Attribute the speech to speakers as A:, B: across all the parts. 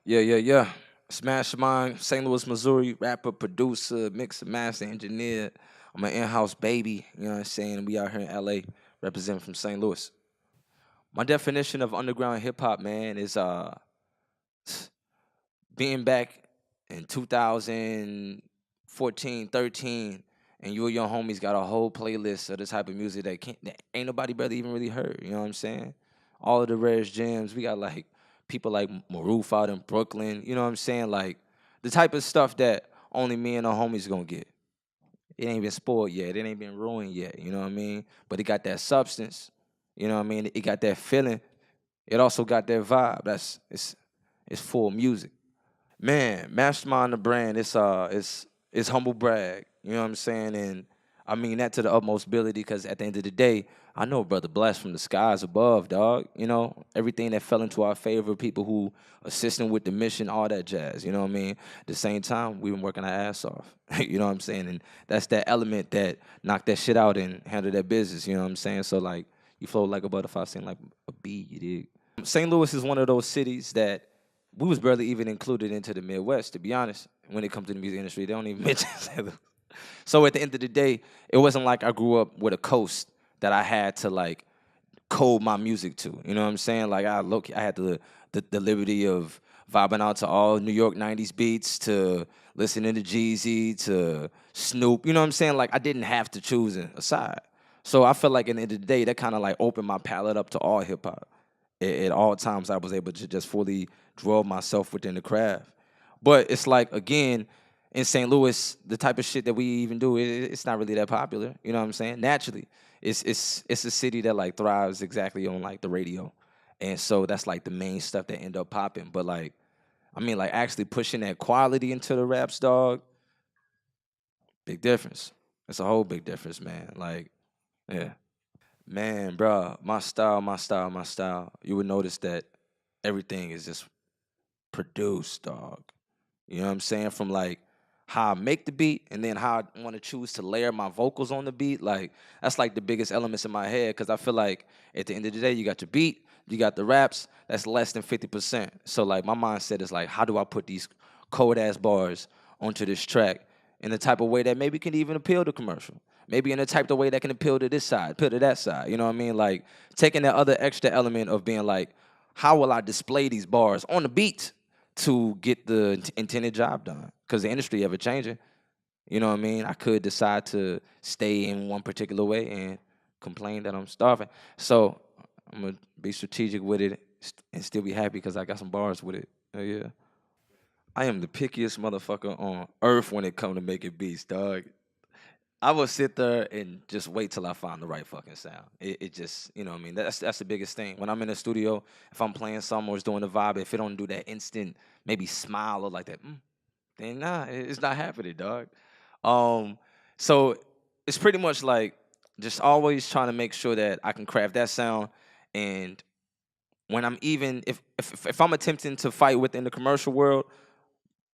A: Yeah. Mvstermind, St. Louis, Missouri, rapper, producer, mixer, master, engineer. I'm an in-house baby, you know what I'm saying? We out here in LA representing from St. Louis. My definition of underground hip hop, man, is being back in 2014, 13, and you and your homies got a whole playlist of the type of music that ain't nobody brother even really heard. You know what I'm saying? All of the rarest gems. We got like people like Maroof out in Brooklyn. You know what I'm saying? Like the type of stuff that only me and the homies gonna get. It ain't been spoiled yet. It ain't been ruined yet. You know what I mean? But it got that substance. You know what I mean? It got that feeling. It also got that vibe. It's full music. Man, Mastermind the brand, it's humble brag. You know what I'm saying? And I mean that to the utmost ability because at the end of the day, I know brother blessed from the skies above, dog. You know, everything that fell into our favor, people who assisting with the mission, all that jazz. You know what I mean? At the same time, we've been working our ass off. You know what I'm saying? And that's that element that knock that shit out and handle that business. You know what I'm saying? So like you float like a butterfly, sing like a bee, you dig? St. Louis is one of those cities that we was barely even included into the Midwest, to be honest. When it comes to the music industry, they don't even mention St. Louis. So at the end of the day, it wasn't like I grew up with a coast that I had to like code my music to. You know what I'm saying? Like I had the liberty of vibing out to all New York '90s beats, to listening to Jeezy, to Snoop. You know what I'm saying? Like I didn't have to choose a side. So I feel like at the end of the day, that kind of like opened my palette up to all hip hop. At all times, I was able to just fully draw myself within the craft. But it's like again, in St. Louis, the type of shit that we even do, it's not really that popular. You know what I'm saying? Naturally, it's a city that like thrives exactly on like the radio, and so that's like the main stuff that end up popping. But like, I mean, like actually pushing that quality into the raps, dog, big difference. It's a whole big difference, man. Like, yeah. Man, bro, my style. You would notice that everything is just produced, dog. You know what I'm saying? From like how I make the beat and then how I want to choose to layer my vocals on the beat. Like that's like the biggest elements in my head because I feel like at the end of the day, you got your beat, you got the raps. That's less than 50%. So like my mindset is like, how do I put these cold ass bars onto this track in the type of way that maybe can even appeal to commercial? Maybe in the type of way that can appeal to this side, appeal to that side. You know what I mean? Like taking that other extra element of being like, how will I display these bars on the beat to get the intended job done? Because the industry ever changing. You know what I mean? I could decide to stay in one particular way and complain that I'm starving. So I'm gonna be strategic with it and still be happy because I got some bars with it. Hell yeah. I am the pickiest motherfucker on earth when it come to making beats, dog. I will sit there and just wait till I find the right fucking sound. It just, you know what I mean? That's the biggest thing. When I'm in the studio, if I'm playing something or it's doing the vibe, if it don't do that instant maybe smile or like that, then nah, it's not happening, dog. Um, so it's pretty much like just always trying to make sure that I can craft that sound. And when I'm even if I'm attempting to fight within the commercial world,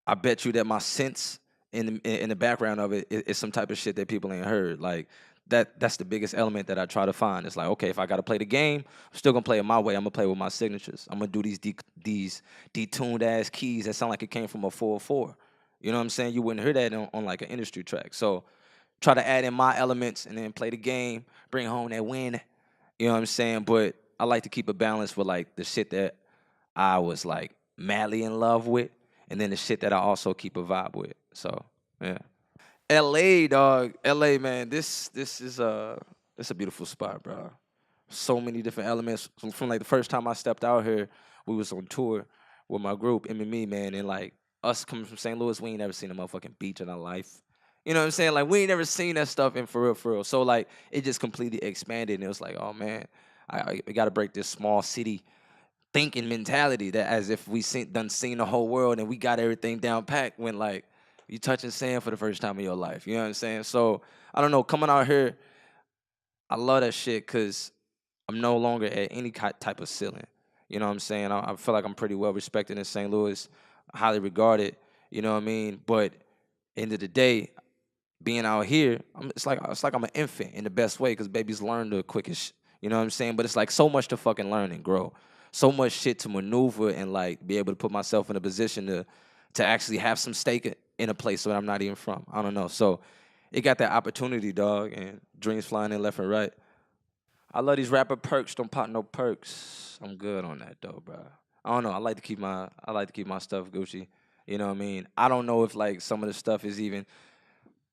A: I bet you that my sense in the background of it is some type of shit that people ain't heard. Like that's the biggest element that I try to find. It's like, okay, if I gotta play the game, I'm still gonna play it my way. I'm gonna play with my signatures. I'm gonna do these detuned ass keys that sound like it came from a 404. You know what I'm saying? You wouldn't hear that on like an industry track. So try to add in my elements and then play the game, bring home that win. You know what I'm saying? But I like to keep a balance with like the shit that I was like madly in love with, and then the shit that I also keep a vibe with. So yeah, L.A. dog, L.A. man, this is it's a beautiful spot, bro. So many different elements from like the first time I stepped out here, we was on tour with my group M&Me, man, and like us coming from St. Louis, we ain't never seen a motherfucking beach in our life. You know what I'm saying? Like we ain't never seen that stuff in for real, for real. So like it just completely expanded, and it was like, oh man, I got to break this small city thinking mentality that as if we seen the whole world and we got everything down packed when like you touching sand for the first time in your life. You know what I'm saying? So I don't know. Coming out here, I love that shit because I'm no longer at any type of ceiling. You know what I'm saying? I feel like I'm pretty well respected in St. Louis, highly regarded. You know what I mean? But end of the day, being out here, it's like I'm an infant in the best way because babies learn the quickest. You know what I'm saying? But it's like so much to fucking learn and grow. so much shit to maneuver and like be able to put myself in a position to actually have some stake in a place where I'm not even from. I don't know. So it got that opportunity, dog, and dreams flying in left and right. I love these rapper perks. Don't pop no perks. I'm good on that though, bro. I don't know. I like to keep my stuff Gucci. You know what I mean? I don't know if like some of the stuff is even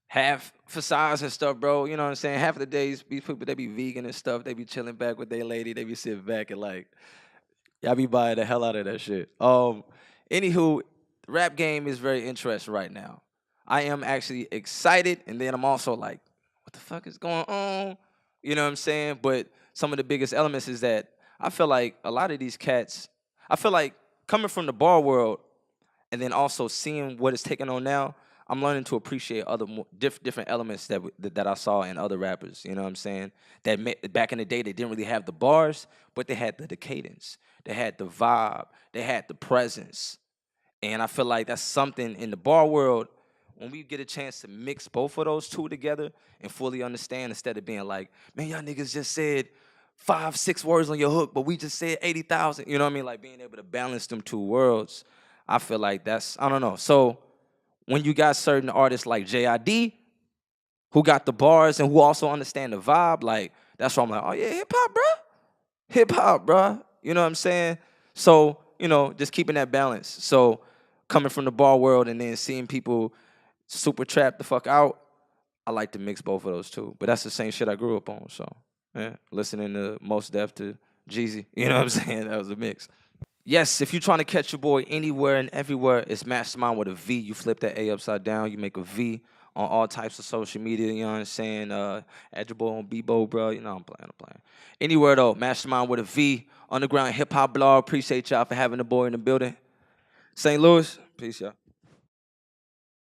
A: half facades and stuff, bro. You know what I'm saying? Half of the days, these people they be vegan and stuff. They be chilling back with their lady. They be sitting back and like, y'all be buying the hell out of that shit. Anywho, the rap game is very interesting right now. I am actually excited, and then I'm also like, what the fuck is going on? You know what I'm saying? But some of the biggest elements is that I feel like a lot of these cats, I feel like coming from the bar world, and then also seeing what it's taking on now, I'm learning to appreciate other different elements that I saw in other rappers. You know what I'm saying? Back in the day they didn't really have the bars, but they had the cadence, they had the vibe, they had the presence, and I feel like that's something in the bar world. When we get a chance to mix both of those two together and fully understand, instead of being like, man, y'all niggas just said 5, 6 words on your hook, but we just said 80,000. You know what I mean? Like being able to balance them two worlds. I feel like that's, I don't know. So when you got certain artists like JID who got the bars and who also understand the vibe, like that's why I'm like, oh yeah, hip hop, bro. Hip hop, bro. You know what I'm saying? So, just keeping that balance. So coming from the bar world and then seeing people super trap the fuck out, I like to mix both of those two. But that's the same shit I grew up on. So yeah, listening to Most Def to Jeezy. You know what I'm saying? That was a mix. Yes, if you're trying to catch your boy anywhere and everywhere, it's Mastermind with a V. You flip that A upside down, you make a V on all types of social media, you know what I'm saying? Add your boy on Bebo, bro. You know I'm playing. Anywhere though, Mastermind with a V, Underground Hip Hop Blog. Appreciate y'all for having the boy in the building. St. Louis, peace, y'all.